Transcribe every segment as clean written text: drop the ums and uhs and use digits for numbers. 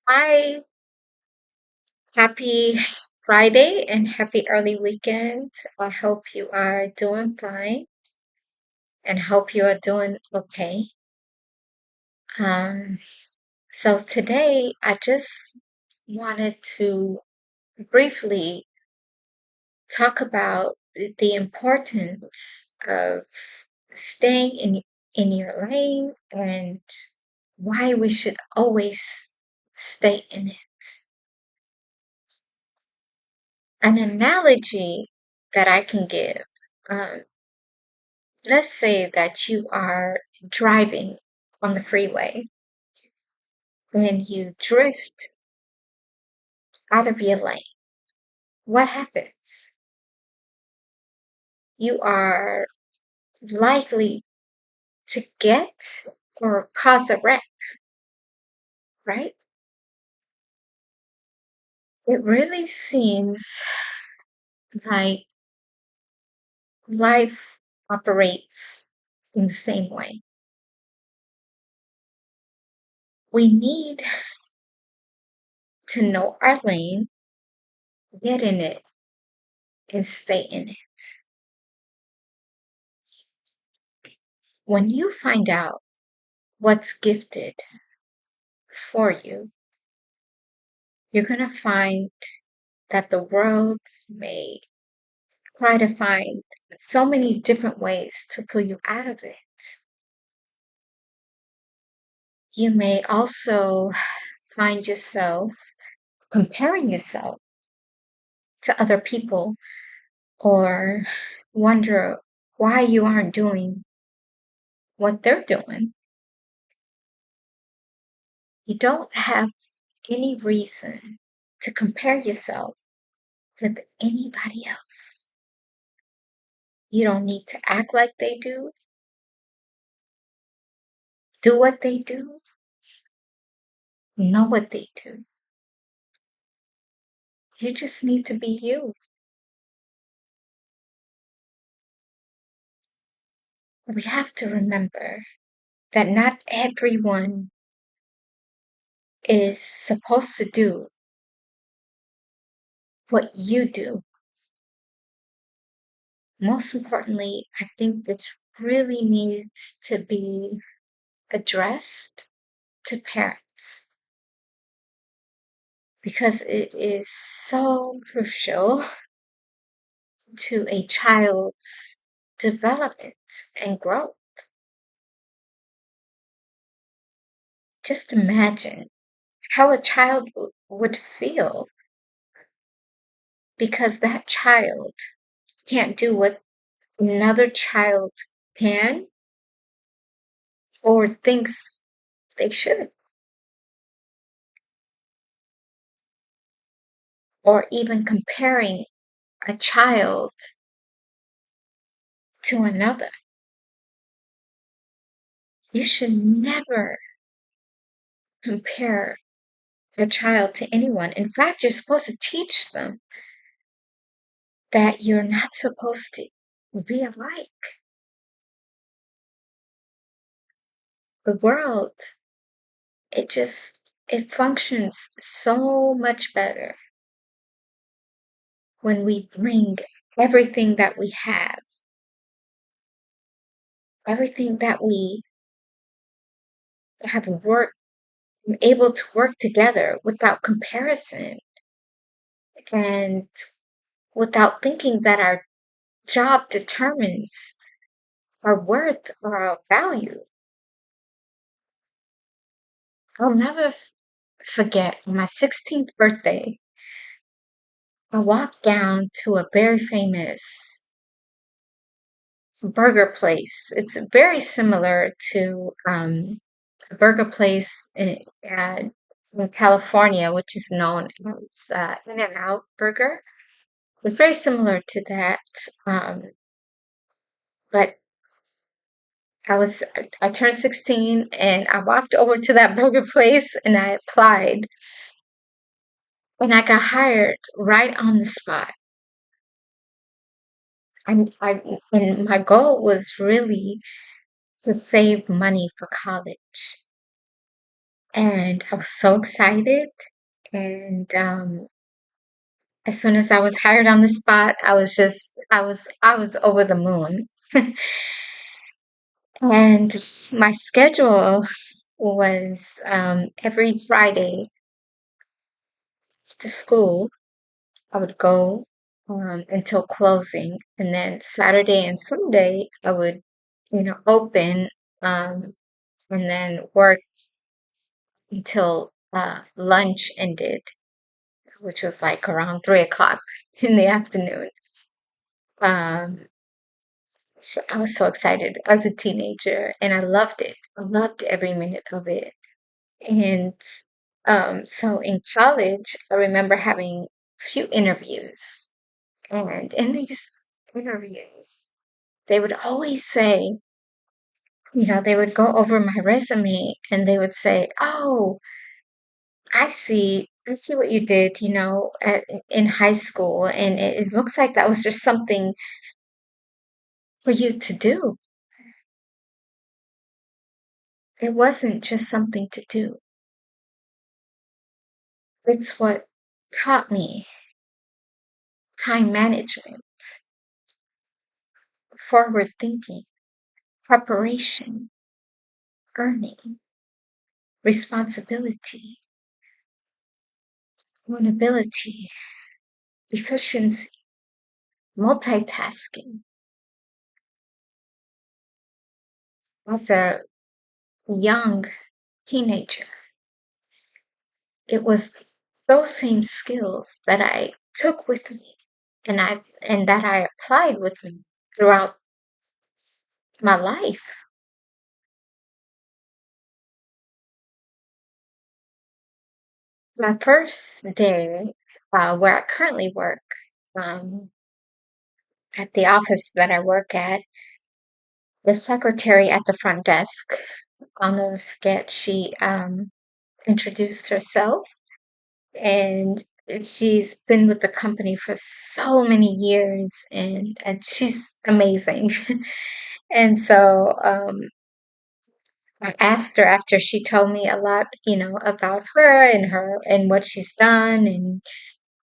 Hi, happy Friday and happy early weekend. I hope you are doing fine and hope you are doing okay. Um, so today I just wanted to briefly talk about the importance of staying in your lane and why we should always stay in it. An analogy that I can give. Um, let's say that you are driving on the freeway and you drift out of your lane. What happens? You are likely to get or cause a wreck, right? It really seems like life operates in the same way. We need to know our lane, get in it, and stay in it. When you find out what's gifted for you, you're going to find that the world may try to find so many different ways to pull you out of it. You may also find yourself comparing yourself to other people or wonder why you aren't doing what they're doing. You don't have any reason to compare yourself with anybody else. You don't need to act like they do what they do, know what they do. You just need to be you. We have to remember that not everyone is supposed to do what you do. Most importantly, I think this really needs to be addressed to parents because it is so crucial to a child's development and growth. Just imagine how a child would feel because that child can't do what another child can or thinks they should, or even comparing a child to another. You should never compare a child to anyone. In fact, you're supposed to teach them that you're not supposed to be alike. The world, it functions so much better when we bring everything that we have, everything that we have worked, able to work together without comparison and without thinking that our job determines our worth or our value. I'll never forget on my 16th birthday, I walked down to a very famous burger place. It's very similar to a burger place in California, which is known as In-N-Out Burger. It was very similar to that, um, but I turned 16 and I walked over to that burger place and I applied and I got hired right on the spot. And my goal was really to save money for college. and I was so excited. And as soon as I was hired on the spot, I was over the moon. And my schedule was every Friday to school. I would go until closing, and then Saturday and Sunday I would, open um, and then work until lunch ended, which was like around 3 o'clock in the afternoon. Um, so I was so excited as a teenager, and I loved it. I loved every minute of it. And so in college, I remember having a few interviews, and in these interviews, they would always say, they would go over my resume and they would say, "Oh, I see what you did, in high school, and it looks like that was just something for you to do." It wasn't just something to do. It's what taught me time management, forward thinking, preparation, earning, responsibility, accountability, efficiency, multitasking. As a young teenager, it was those same skills that I took with me and that I applied with me throughout my life. My first day, where I currently work, um, at the office that I work at, the secretary at the front desk, I'll never forget, she introduced herself, and she's been with the company for so many years, and she's amazing. And so I asked her after she told me a lot, about her and what she's done, and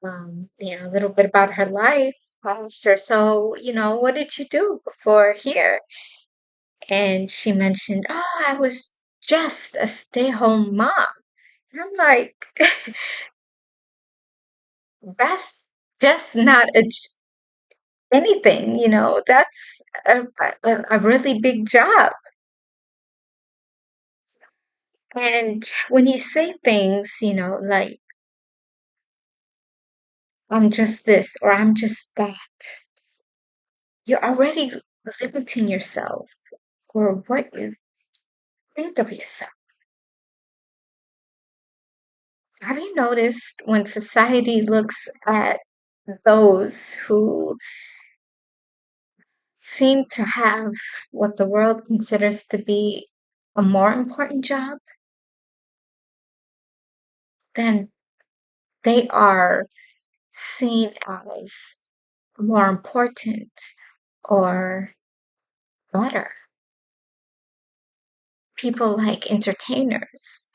a little bit about her life. I asked her, so, what did you do before here? And she mentioned, oh, I was just a stay-home mom. And I'm like, that's just not anything, that's a really big job. And when you say things, like, I'm just this or I'm just that, you're already limiting yourself or what you think of yourself. Have you noticed when society looks at those who seem to have what the world considers to be a more important job, then they are seen as more important or better? People like entertainers,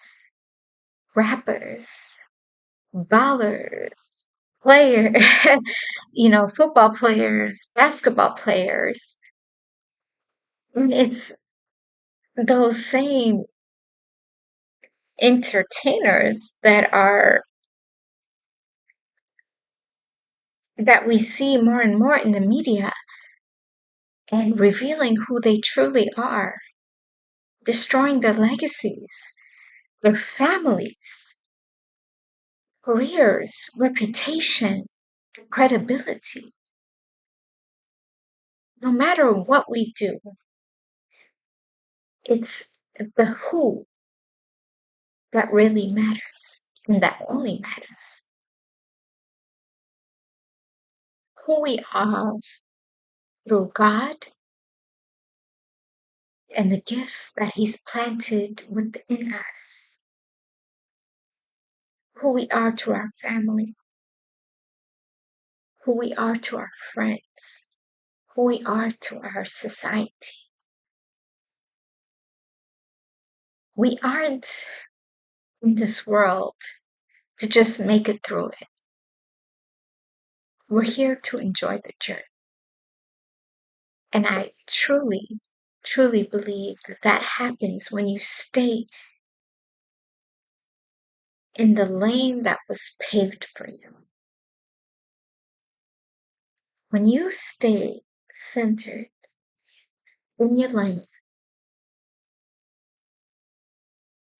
rappers, ballers, player, football players, basketball players. And it's those same entertainers that we see more and more in the media and revealing who they truly are, destroying their legacies, their families, careers, reputation, credibility. No matter what we do, it's the who that really matters and that only matters. Who we are through God and the gifts that He's planted within us. Who we are to our family, who we are to our friends, who we are to our society. We aren't in this world to just make it through it. We're here to enjoy the journey. And I truly, truly believe that that happens when you stay in the lane that was paved for you. When you stay centered in your lane,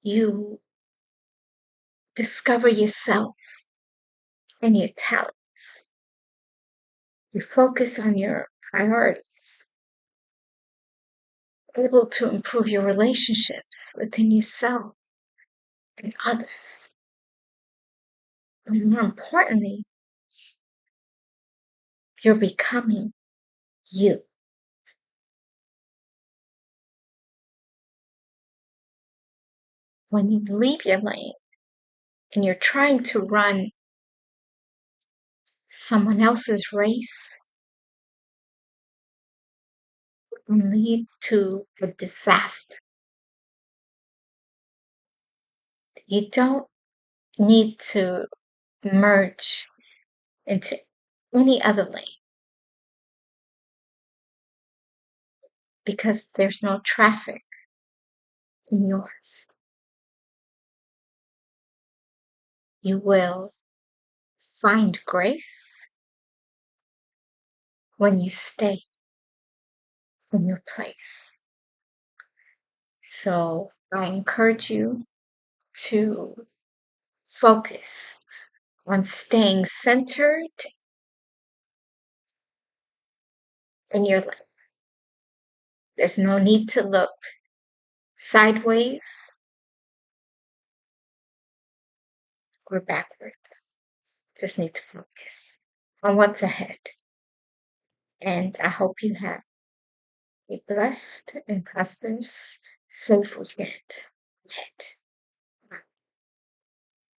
you discover yourself and your talents. You focus on your priorities, able to improve your relationships within yourself and others. But more importantly, you're becoming you. When you leave your lane and you're trying to run someone else's race, it can lead to a disaster. You don't need to merge into any other lane because there's no traffic in yours. You will find grace when you stay in your place. So I encourage you to focus on staying centered in your life. There's no need to look sideways or backwards. Just need to focus on what's ahead. And I hope you have a blessed and prosperous, safe weekend ahead.